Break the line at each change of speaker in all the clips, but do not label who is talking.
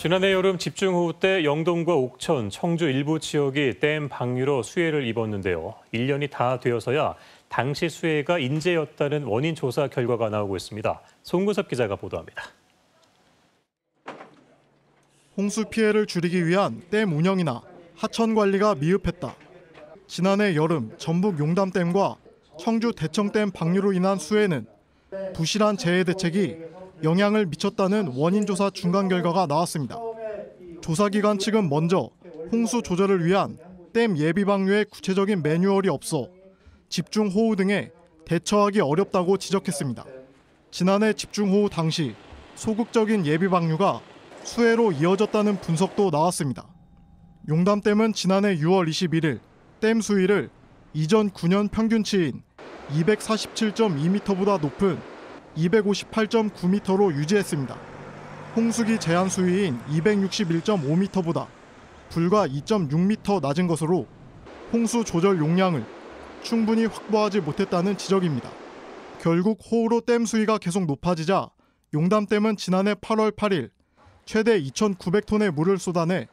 지난해 여름 집중호우 때 영동과 옥천, 청주 일부 지역이 댐 방류로 수해를 입었는데요. 1년이 다 되어서야 당시 수해가 인재였다는 원인 조사 결과가 나오고 있습니다. 송근섭 기자가 보도합니다.
홍수 피해를 줄이기 위한 댐 운영이나 하천 관리가 미흡했다. 지난해 여름 전북 용담댐과 청주 대청댐 방류로 인한 수해는 부실한 재해 대책이 영향을 미쳤다는 원인 조사 중간 결과가 나왔습니다. 조사 기관 측은 먼저 홍수 조절을 위한 댐 예비 방류의 구체적인 매뉴얼이 없어 집중 호우 등에 대처하기 어렵다고 지적했습니다. 지난해 집중 호우 당시 소극적인 예비 방류가 수해로 이어졌다는 분석도 나왔습니다. 용담댐은 지난해 6월 21일 댐 수위를 이전 9년 평균치인 247.2m보다 높은 258.9m로 유지했습니다. 홍수기 제한 수위인 261.5m보다 불과 2.6m 낮은 것으로 홍수 조절 용량을 충분히 확보하지 못했다는 지적입니다. 결국 호우로 댐 수위가 계속 높아지자 용담댐은 지난해 8월 8일 최대 2,900톤의 물을 쏟아내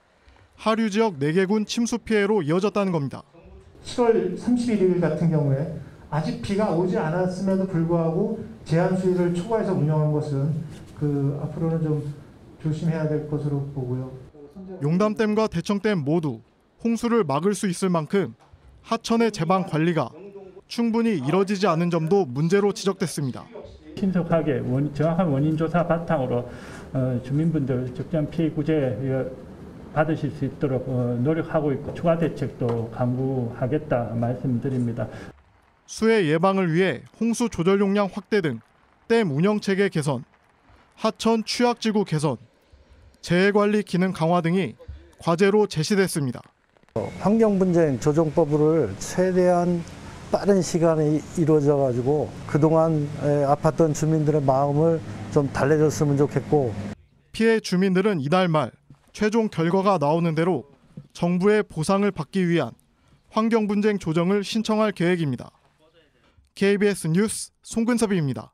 하류 지역 4개군 침수 피해로 이어졌다는 겁니다.
7월 31일 같은 경우에 아직 비가 오지 않았음에도 불구하고 제한 수위를 초과해서 운영한 것은 앞으로는 좀 조심해야 될 것으로 보고요.
용담댐과 대청댐 모두 홍수를 막을 수 있을 만큼 하천의 제방 관리가 충분히 이뤄지지 않은 점도 문제로 지적됐습니다.
신속하게 정확한 원인 조사 바탕으로 주민분들 적정 피해 구제 받으실 수 있도록 노력하고 있고 추가 대책도 강구하겠다 말씀드립니다.
수해 예방을 위해 홍수 조절 용량 확대 등 댐 운영 체계 개선, 하천 취약지구 개선, 재해관리 기능 강화 등이 과제로 제시됐습니다.
환경분쟁 조정법을 최대한 빠른 시간에 이루어져 가지고 그동안 아팠던 주민들의 마음을 좀 달래줬으면 좋겠고,
피해 주민들은 이달 말 최종 결과가 나오는 대로 정부의 보상을 받기 위한 환경분쟁 조정을 신청할 계획입니다. KBS 뉴스 송근섭입니다.